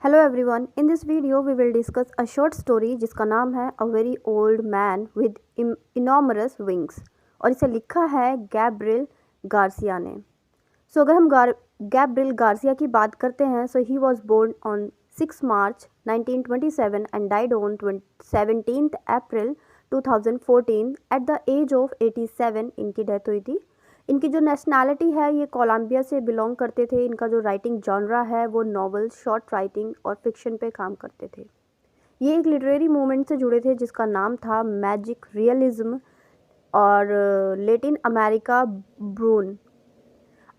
Hello everyone, in this video we will discuss a short story जिसका नाम है a very old man with enormous wings और इसे लिखा है गैब्रियल गार्सिया ने। अगर हम गैब्रियल गार्सिया की बात करते हैं he was born on 6 March 1927 and died on 17 April 2014 at the age of 87। इनकी डेथ हुई थी। इनकी जो नेशनैलिटी है ये कोलंबिया से बिलोंग करते थे। इनका जो राइटिंग जॉनरा है वो नॉवल, शॉर्ट राइटिंग और फिक्शन पे काम करते थे। ये एक लिटरेरी मूवमेंट से जुड़े थे जिसका नाम था मैजिक रियलिज्म और लेटिन अमेरिका ब्रून।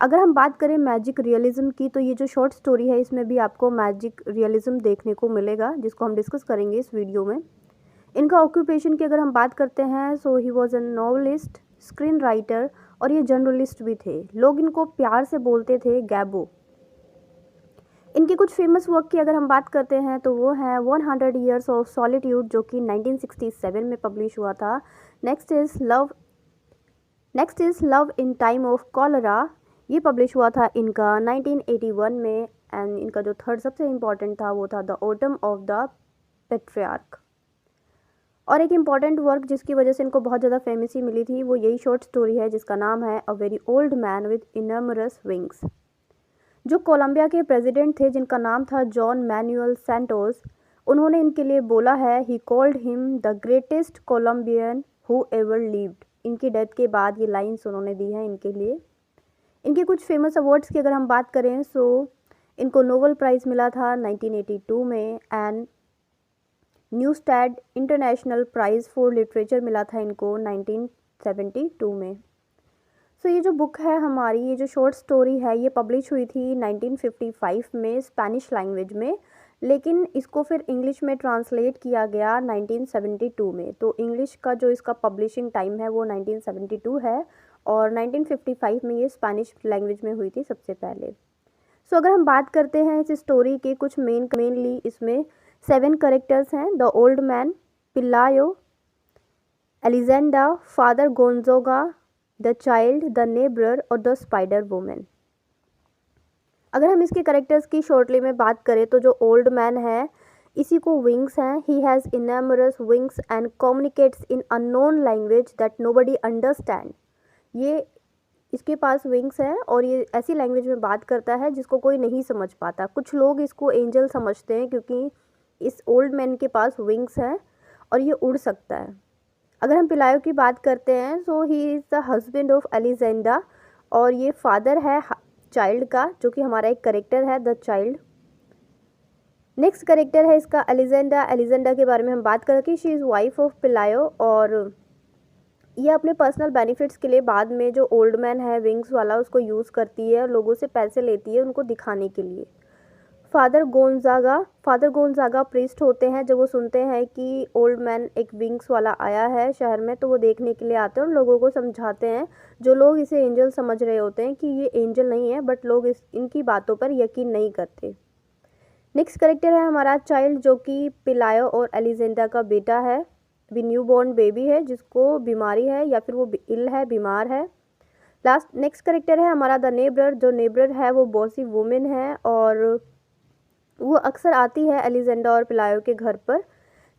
अगर हम बात करें मैजिक रियलिज्म की तो ये जो शॉर्ट स्टोरी है इसमें भी आपको मैजिक रियलिज्म देखने को मिलेगा जिसको हम डिस्कस करेंगे इस वीडियो में। इनका ऑक्यूपेशन की अगर हम बात करते हैं he was a novelist, screen writer और ये जर्नलिस्ट भी थे। लोग इनको प्यार से बोलते थे गैबो। इनके कुछ फेमस वर्क की अगर हम बात करते हैं तो वो है 100 ईयर्स ऑफ सॉलिट्यूड जो कि 1967 में पब्लिश हुआ था। Next is love in time of cholera, ये पब्लिश हुआ था इनका 1981 में। एंड इनका जो थर्ड सबसे इम्पॉर्टेंट था वो था the autumn of the patriarch. और एक इम्पॉर्टेंट वर्क जिसकी वजह से इनको बहुत ज़्यादा फेमसी मिली थी वो यही शॉर्ट स्टोरी है जिसका नाम है a very old man with enormous wings. जो कोलंबिया के प्रेसिडेंट थे जिनका नाम था जॉन मैनुअल सैंटोस, उन्होंने इनके लिए बोला है he called him the greatest Colombian who ever lived. इनकी डेथ के बाद ये लाइन्स उन्होंने दी हैं इनके लिए। इनके कुछ फेमस अवार्ड्स की अगर हम बात करें इनको नोबेल प्राइज़ मिला था 1982 में and Neustadt International Prize for Literature मिला था इनको 1972 में। ये जो बुक है हमारी, ये जो शॉर्ट स्टोरी है ये पब्लिश हुई थी 1955 में स्पेनिश लैंग्वेज में, लेकिन इसको फिर इंग्लिश में ट्रांसलेट किया गया 1972 में। तो इंग्लिश का जो इसका पब्लिशिंग टाइम है वो 1972 है और 1955 में ये स्पेनिश लैंग्वेज में हुई थी सबसे पहले। अगर हम बात करते हैं इस स्टोरी के कुछ मेनली इसमें 7 करेक्टर्स हैं। The old man, Pelayo, Elisenda, father Gonzaga, the child, the neighbour और द स्पाइडर वुमेन। अगर हम इसके करेक्टर्स की शॉर्टली में बात करें तो जो ओल्ड मैन है इसी को विंग्स हैं। He has enormous wings and communicates in unknown language that nobody understand. ये इसके पास विंग्स हैं और ये ऐसी लैंग्वेज में बात करता है जिसको कोई नहीं समझ पाता। कुछ लोग इसको एंजल समझते हैं क्योंकि इस ओल्ड मैन के पास विंग्स हैं और ये उड़ सकता है। अगर हम पिलायो की बात करते हैं he is the husband of Elisenda और ये फादर है चाइल्ड का, जो कि हमारा एक करेक्टर है द चाइल्ड। नेक्स्ट करेक्टर है इसका एलिजेंडा। एलिजेंडा के बारे में हम बात करें कि शी इज़ वाइफ ऑफ पिलायो और ये अपने पर्सनल बेनिफिट्स के लिए बाद में जो ओल्ड मैन है विंग्स वाला उसको यूज़ करती है और लोगों से पैसे लेती है उनको दिखाने के लिए। फादर गोंजागा प्रीस्ट होते हैं। जब वो सुनते हैं कि ओल्ड मैन एक विंग्स वाला आया है शहर में तो वो देखने के लिए आते हैं और लोगों को समझाते हैं। जो लोग इसे एंजल समझ रहे होते हैं कि ये एंजल नहीं है, बट लोग इनकी बातों पर यकीन नहीं करते। नेक्स्ट करेक्टर है हमारा चाइल्ड, जो कि पिलायो और एलिजेंडा का बेटा है। अभी न्यू बॉर्न बेबी है जिसको बीमारी है या फिर वो इल है, बीमार है। नेक्स्ट करेक्टर है हमारा द नेबर। जो नेबर है वो बॉसी वुमेन है और वो अक्सर आती है एलिजेंडा और पिलायो के घर पर।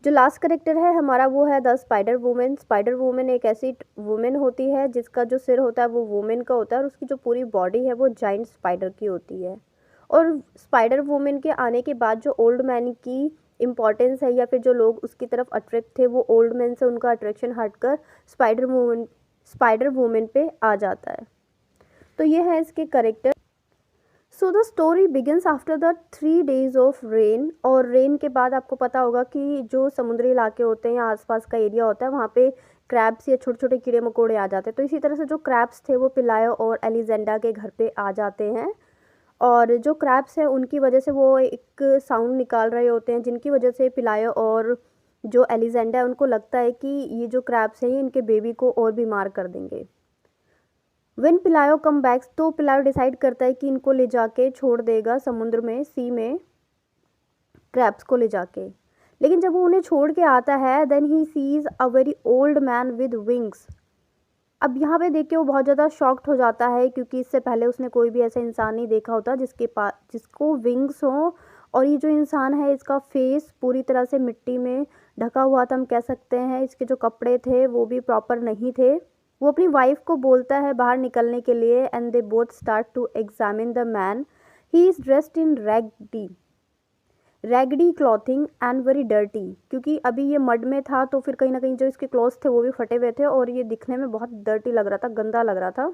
जो लास्ट करेक्टर है हमारा वो है the spider women. Spider women एक ऐसी वुमेन होती है जिसका जो सिर होता है वो वुमेन का होता है और उसकी जो पूरी बॉडी है वो जाइंट स्पाइडर की होती है। और स्पाइडर वुमेन के आने के बाद जो ओल्ड मैन की इम्पॉर्टेंस है या फिर जो लोग उसकी तरफ अट्रैक्ट थे वो ओल्ड मैन से उनका अट्रैक्शन हटकर स्पाइडर वुमेन पे आ जाता है। तो ये है इसके character. The story begins after the 3 days of rain. और रेन के बाद आपको पता होगा कि जो समुद्री इलाके होते हैं या आसपास का एरिया होता है वहाँ पे क्रैब्स या छोटे छोटे कीड़े मकोड़े आ जाते हैं। तो इसी तरह से जो क्रैब्स थे वो पिलायो और एलिजेंडा के घर पे आ जाते हैं और जो क्रैब्स हैं उनकी वजह से वो एक साउंड निकाल रहे होते हैं जिनकी वजह से पिलायो और जो एलिजेंडा है उनको लगता है कि ये जो क्रैब्स हैं ये इनके बेबी को और बीमार कर देंगे। वेन पिलायो कम बैक्स, तो पिलायो डिसाइड करता है कि इनको ले जाके छोड़ देगा समुद्र में, सी में, क्रैब्स को ले जाके। लेकिन जब वो उन्हें छोड़ के आता है then he sees a very old man with wings. अब यहाँ पे देख के वो बहुत ज़्यादा शॉक्ड हो जाता है क्योंकि इससे पहले उसने कोई भी ऐसा इंसान नहीं देखा होता जिसको विंग्स हों और ये जो इंसान है इसका फेस पूरी तरह से मिट्टी में ढका हुआ था, हम कह सकते हैं। इसके जो कपड़े थे वो भी प्रॉपर नहीं थे। वो अपनी वाइफ को बोलता है बाहर निकलने के लिए, and they both start to examine the man. He is dressed in raggedy clothing and very dirty, क्योंकि अभी ये मड में था तो फिर कहीं ना कहीं जो इसके क्लॉथ्स थे वो भी फटे हुए थे और ये दिखने में बहुत डर्टी लग रहा था, गंदा लग रहा था।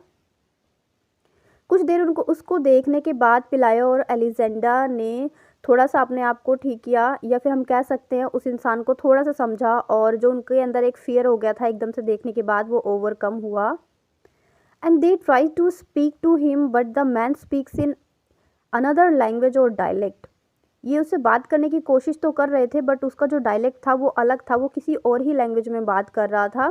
कुछ देर उनको उसको देखने के बाद पिलायो और एलिजेंडा ने थोड़ा सा अपने आप को ठीक किया, या फिर हम कह सकते हैं उस इंसान को थोड़ा सा समझा, और जो उनके अंदर एक फियर हो गया था एकदम से देखने के बाद वो ओवरकम हुआ। And they try to speak to him but the man speaks in another language और डायलेक्ट। ये उससे बात करने की कोशिश तो कर रहे थे बट उसका जो डायलेक्ट था वो अलग था, वो किसी और ही लैंग्वेज में बात कर रहा था।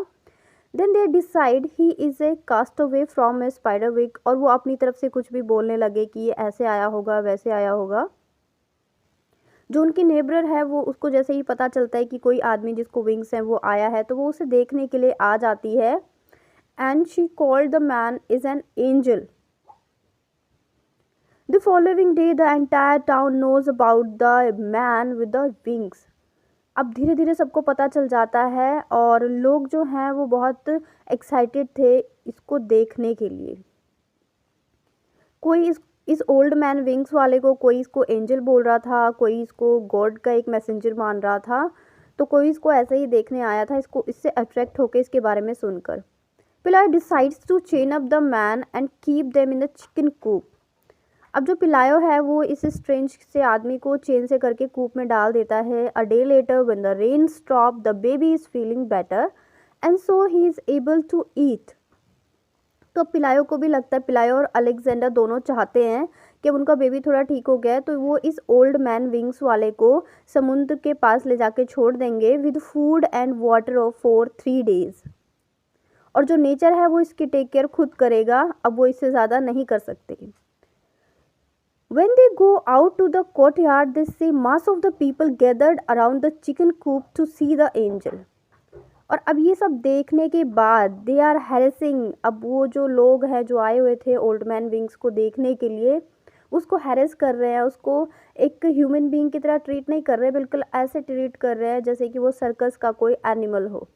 Then they decide he is a castaway from a spider wig, और वो अपनी तरफ से कुछ भी बोलने लगे कि ये ऐसे आया होगा वैसे आया होगा। जो उनकी नेबर है वो उसको जैसे ही पता चलता है कि कोई आदमी जिसको विंग्स हैं वो आया है तो वो उसे देखने के लिए आ जाती है। And she called the man is an angel. The following day the entire town knows about the man with the wings. अब धीरे धीरे सबको पता चल जाता है और लोग जो हैं वो बहुत एक्साइटेड थे इसको देखने के लिए। कोई इस ओल्ड मैन विंग्स वाले को कोई इसको एंजल बोल रहा था, कोई इसको गॉड का एक मैसेंजर मान रहा था, तो कोई इसको ऐसे ही देखने आया था, इसको इससे अट्रैक्ट होकर इसके बारे में सुनकर। Pelayo decides to chain up the man and keep them in the chicken coop. अब जो पिलायो है वो इस स्ट्रेंज से आदमी को चेन से करके कूप में डाल देता है। A day later when the rain stop the baby is feeling better and so he is able to eat. तो पिलायो को भी लगता है, पिलायो और अलेक्जेंडर दोनों चाहते हैं कि अब उनका बेबी थोड़ा ठीक हो गया है तो वो इस ओल्ड मैन विंग्स वाले को समुद्र के पास ले जाके छोड़ देंगे with food and water for 3 days. और जो नेचर है वो इसकी टेक केयर खुद करेगा, अब वो इससे ज़्यादा नहीं कर सकते। When they go out to the courtyard, they see mass of the people gathered around the chicken coop to see the angel. और अब ये सब देखने के बाद दे आर हैरेसिंग, अब वो जो लोग हैं जो आए हुए थे ओल्ड मैन विंग्स को देखने के लिए उसको हैरेस कर रहे हैं, उसको एक ह्यूमन बीइंग की तरह ट्रीट नहीं कर रहे, बिल्कुल ऐसे ट्रीट कर रहे हैं जैसे कि वो सर्कस का कोई एनिमल हो।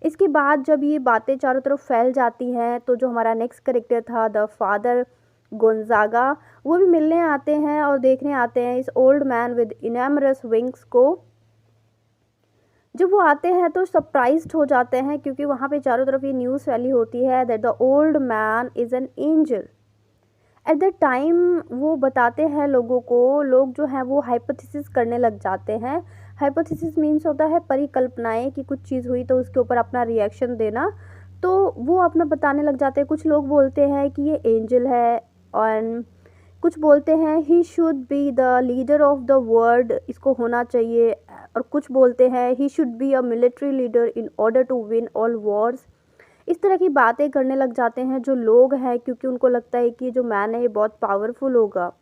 इसके बाद जब ये बातें चारों तरफ फैल जाती हैं तो जो हमारा नेक्स्ट करेक्टर था द फादर गोंजागा, वो भी मिलने आते हैं और देखने आते हैं इस ओल्ड मैन विद इनैमरस विंग्स को। जब वो आते हैं तो सरप्राइज्ड हो जाते हैं क्योंकि वहाँ पे चारों तरफ ये न्यूज़ फैली होती है that the old man is an angel. At the time वो बताते हैं लोगों को, लोग जो हैं वो हाइपोथेसिस करने लग जाते हैं। हाइपोथेसिस मीन्स होता है परिकल्पनाएं कि कुछ चीज़ हुई तो उसके ऊपर अपना रिएक्शन देना, तो वो अपना बताने लग जाते हैं। कुछ लोग बोलते हैं कि ये एंजल है और कुछ बोलते हैं he should be the leader of the world, इसको होना चाहिए, और कुछ बोलते हैं he should be a military leader in order to win all wars. इस तरह की बातें करने लग जाते हैं जो लोग हैं क्योंकि उनको लगता है कि जो मैन है ये बहुत पावरफुल होगा।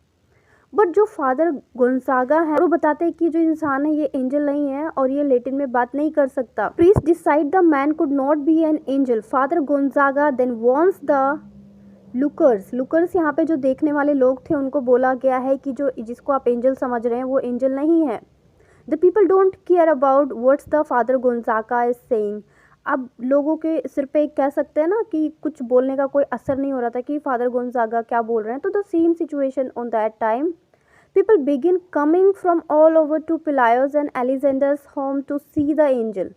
बट जो फादर गोंसागा है वो बताते हैं कि जो इंसान है ये एंजल नहीं है और ये लैटिन में बात नहीं कर सकता। Priest decide the man could not be an angel. Father Gonzaga then wants the lookers यहाँ पे जो देखने वाले लोग थे उनको बोला गया है कि जो जिसको आप एंजल समझ रहे हैं वो एंजल नहीं है। The people don't care about what's the father गोंजागा is saying. अब लोगों के सिर पे कह सकते हैं ना कि कुछ बोलने का कोई असर नहीं हो रहा था कि फादर गोंजागा क्या बोल रहे हैं। तो the same situation on that time people begin coming from all over to Pelayo's and Elisenda's home to see the angel.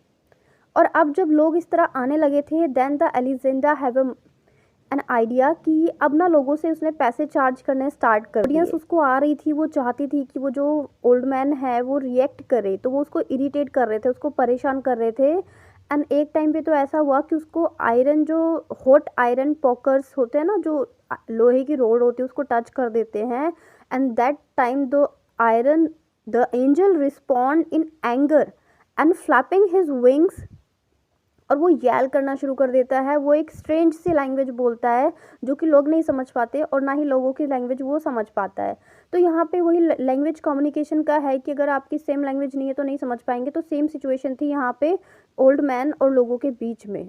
और अब जब लोग इस तरह आने लगे थे then the Elisenda have an idea कि अब ना लोगों से उसने पैसे चार्ज करने स्टार्ट कर दिए। ऑडियंस उसको आ रही थी, वो चाहती थी कि वो जो ओल्ड मैन है वो रिएक्ट करे, तो वो उसको इरिटेट कर रहे थे, उसको परेशान कर रहे थे। एंड एक टाइम पे तो ऐसा हुआ कि उसको आयरन, जो हॉट आयरन पॉकर्स होते हैं ना, जो लोहे की रोड होती है उसको टच कर देते हैं। And that time the angel respond in anger and flapping his wings, और वो यैल करना शुरू कर देता है। वो एक स्ट्रेंज सी लैंग्वेज बोलता है जो कि लोग नहीं समझ पाते और ना ही लोगों की लैंग्वेज वो समझ पाता है। तो यहाँ पे वही लैंग्वेज कम्युनिकेशन का है कि अगर आपकी सेम लैंग्वेज नहीं है तो नहीं समझ पाएंगे। तो सेम सिचुएशन थी यहाँ पे ओल्ड मैन और लोगों के बीच में।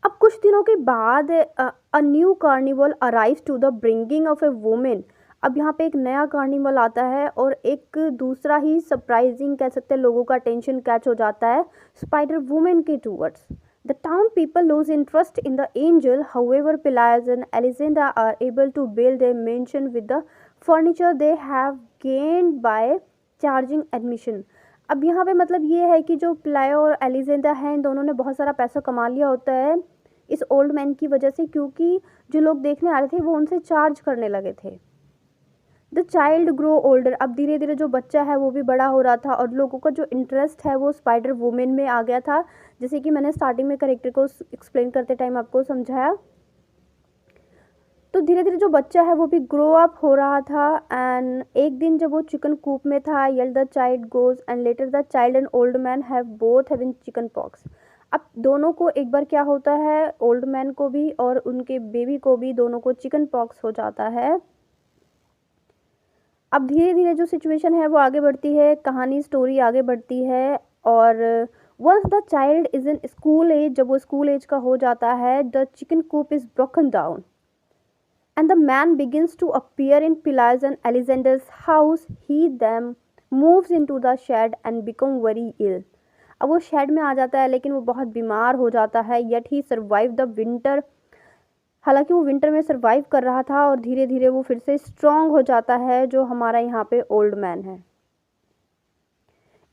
अब कुछ दिनों के बाद a new carnival arrives to the bringing of a women. अब यहाँ पे एक नया कार्निवल आता है और एक दूसरा ही सरप्राइजिंग कह सकते हैं, लोगों का अटेंशन कैच हो जाता है स्पाइडर वुमेन के towards. The town people lose interest in the angel, however Pelayo and Elisenda are able to build a mansion with the furniture they have gained by charging admission. अब यहाँ पे मतलब ये है कि जो पिलायो और एलिजेंडा हैं, इन दोनों ने बहुत सारा पैसा कमा लिया होता है इस ओल्ड मैन की वजह से, क्योंकि जो लोग देखने आ रहे थे वो उनसे चार्ज करने लगे थे। द चाइल्ड ग्रो ओल्डर, अब धीरे धीरे जो बच्चा है वो भी बड़ा हो रहा था और लोगों का जो इंटरेस्ट है वो स्पाइडर वुमेन में आ गया था, जैसे कि मैंने स्टार्टिंग में करेक्टर को एक्सप्लेन करते टाइम आपको समझाया। तो धीरे धीरे जो बच्चा है वो भी ग्रो अप हो रहा था। एंड एक दिन जब वो चिकन कूप में था, यल the child goes and later the child and old man have both having chicken pox. अब दोनों को एक बार क्या होता है, ओल्ड मैन को भी और उनके बेबी को भी, दोनों को चिकन पॉक्स हो जाता है। अब धीरे धीरे जो सिचुएशन है वो आगे बढ़ती है, कहानी स्टोरी आगे बढ़ती है। और once the child is in school age, जब वो स्कूल एज का हो जाता है, the chicken coop is broken down and the man begins to appear in Pilar's and Alexander's house. He then moves into the shed and become very ill. अब वो shade में आ जाता है लेकिन वो बहुत बीमार हो जाता है, yet he survived the winter। हालांकि वो विंटर में सरवाइव कर रहा था और धीरे धीरे वो फिर से स्ट्रांग हो जाता है, जो हमारा यहाँ पे ओल्ड मैन है।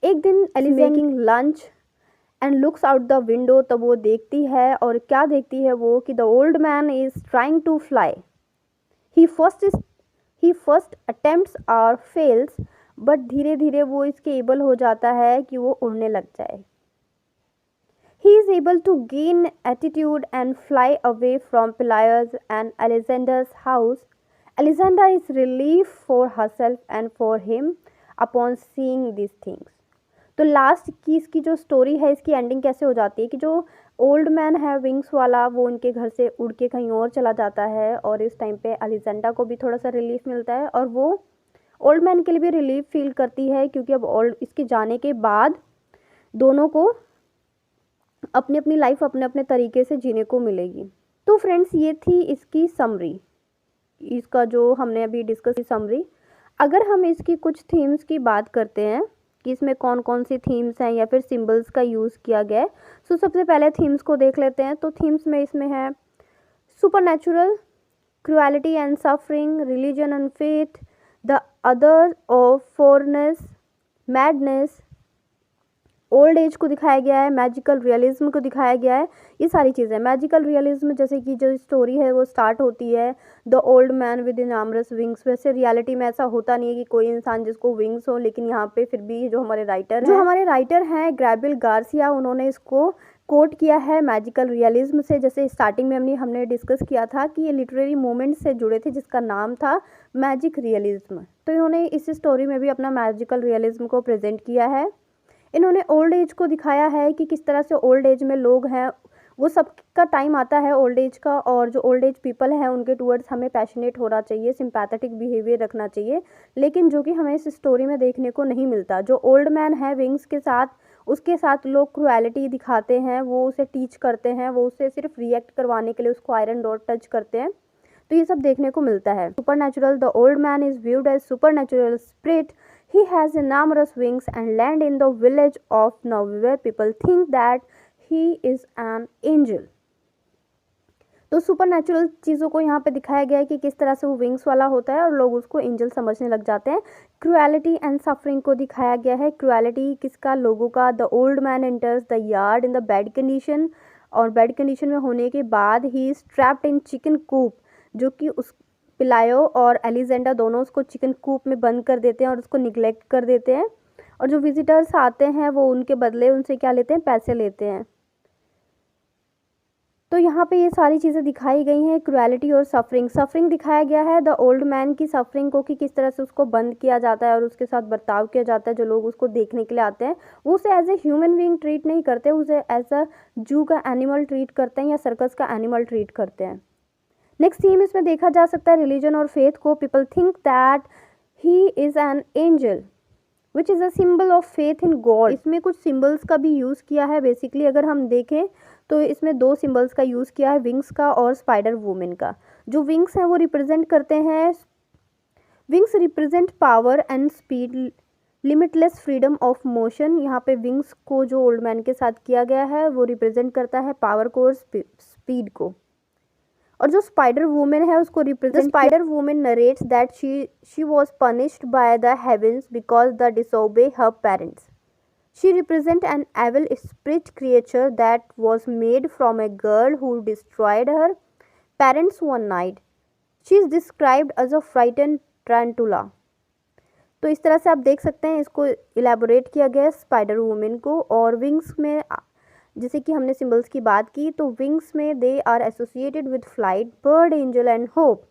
एक दिन Elise making lunch and looks out the window, तब वो देखती है, और क्या देखती है वो कि the old man is trying to fly. he first attempts or fails, but धीरे धीरे वो इसके एबल हो जाता है कि वो उड़ने लग जाए। he is able to gain attitude and fly away from Pelias and Alexander's house. Alexander is relieved for herself and for him upon seeing these things। तो लास्ट की इसकी जो स्टोरी है, इसकी एंडिंग कैसे हो जाती है कि जो ओल्ड मैन है विंग्स वाला, वो उनके घर से उड़ के कहीं और चला जाता है, और इस टाइम पे अलेक्जेंडा को भी थोड़ा सा रिलीफ मिलता है, और वो ओल्ड मैन के लिए भी रिलीफ फील करती है, क्योंकि अब ओल्ड इसके जाने के बाद दोनों को अपनी अपनी लाइफ अपने अपने तरीके से जीने को मिलेगी। तो फ्रेंड्स, ये थी इसकी समरी, इसका जो हमने अभी डिस्कस की समरी। अगर हम इसकी कुछ थीम्स की बात करते हैं कि इसमें कौन कौन सी थीम्स हैं या फिर सिंबल्स का यूज़ किया गया है, सो सबसे पहले थीम्स को देख लेते हैं। तो थीम्स में इसमें है supernatural, cruelty and suffering, religion and faith, the other of foreignness, madness, old age को दिखाया गया है, मैजिकल रियलिज्म को दिखाया गया है। ये सारी चीज़ें, मैजिकल रियलिज्म जैसे कि जो स्टोरी है वो स्टार्ट होती है the old man with enormous wings. वैसे रियलिटी में ऐसा होता नहीं है कि कोई इंसान जिसको विंग्स हो, लेकिन यहाँ पे फिर भी जो हमारे राइटर हैं गैब्रियल गार्सिया, उन्होंने इसको कोट किया है मैजिकल रियलिज्म से। जैसे स्टार्टिंग में हमने डिस्कस किया था कि ये लिटरेरी मूवमेंट से जुड़े थे जिसका नाम था मैजिक रियलिज्म। तो इन्होंने इस स्टोरी में भी अपना मैजिकल रियलिज्म को प्रेजेंट किया है। इन्होंने ओल्ड एज को दिखाया है कि किस तरह से ओल्ड एज में लोग हैं, वो सबका टाइम आता है ओल्ड एज का, और जो ओल्ड एज पीपल हैं उनके टूवर्ड्स हमें पैशनेट होना चाहिए, सिंपैथेटिक बिहेवियर रखना चाहिए, लेकिन जो कि हमें इस स्टोरी में देखने को नहीं मिलता। जो ओल्ड मैन है विंग्स के साथ, उसके साथ लोग क्रुएलिटी दिखाते हैं, वो उसे टीच करते हैं, वो उसे सिर्फ रिएक्ट करवाने के लिए उसको आयरन डॉट टच करते हैं। तो ये सब देखने को मिलता है। Supernatural, the old man is viewed as supernatural spirit. He has enormous wings and land in the village of Nowhere. People think that he is an angel. तो सुपरनैचुरल चीज़ों को यहाँ पे दिखाया गया है कि किस तरह से वो विंग्स वाला होता है और लोग उसको एंजल समझने लग जाते हैं। क्रुएलिटी एंड सफरिंग को दिखाया गया है। क्रुएलिटी किसका? लोगों का। The old man enters the yard in the bad condition, और बैड कंडीशन में होने के बाद he is trapped in chicken coop, जो कि उस पिलायो और एलिजेंडा दोनों उसको चिकन कूप में बंद कर देते हैं और उसको निगलेक्ट कर देते हैं, और जो विजिटर्स आते हैं वो उनके बदले उनसे क्या लेते हैं? पैसे लेते हैं। तो यहाँ पे ये सारी चीज़ें दिखाई गई हैं, क्रुएलिटी और सफरिंग दिखाया गया है द ओल्ड मैन की सफरिंग को, कि किस तरह से उसको बंद किया जाता है और उसके साथ बर्ताव किया जाता है। जो लोग उसको देखने के लिए आते हैं वो उसे as a human being treat नहीं करते, उसे एज अ जू का एनिमल ट्रीट करते हैं या सर्कस का एनिमल ट्रीट करते हैं। नेक्स्ट थीम इसमें देखा जा सकता है रिलीजन और फेथ को। People think that he is an angel which is a symbol of faith in God. इसमें कुछ सिंबल्स का भी यूज़ किया है। बेसिकली अगर हम देखें तो इसमें दो सिंबल्स का यूज़ किया है, विंग्स का और स्पाइडर वुमेन का। जो विंग्स हैं वो रिप्रेजेंट करते हैं wings represent power and speed, limitless freedom of motion. यहाँ पे विंग्स को जो ओल्ड मैन के साथ किया गया है वो रिप्रेजेंट करता है पावर को और स्पीड को। और जो स्पाइडर वुमेन है उसको represent, spider women narrates that she was punished by the heavens because the disobey her parents. She represent an evil spirit creature that was made from a girl who destroyed her parents one night. She is described as a frighten tarantula. तो इस तरह से आप देख सकते हैं, इसको elaborate किया गया है स्पाइडर वुमेन को। और विंग्स में जैसे कि हमने सिंबल्स की बात की, तो विंग्स में they are associated with flight, bird, angel and hope.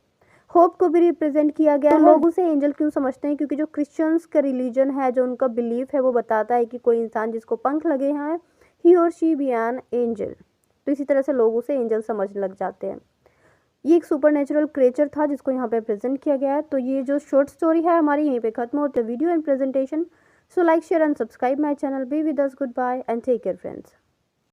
Hope को भी रिप्रेजेंट किया गया है। लोग उसे एंजल क्यों समझते हैं? क्योंकि जो क्रिश्चियंस का रिलीजन है, जो उनका बिलीफ है, वो बताता है कि कोई इंसान जिसको पंख लगे हैं, ही और शी बी एन एंजल। तो इसी तरह से लोग उसे एंजल समझने लग जाते हैं। ये एक सुपर नेचुरल क्रिएचर था जिसको यहाँ पे प्रेजेंट किया गया है। तो ये जो शॉर्ट स्टोरी है हमारी यहीं पे खत्म होती है video and presentation. So like, share and subscribe my channel. Be with us, goodbye and take care friends.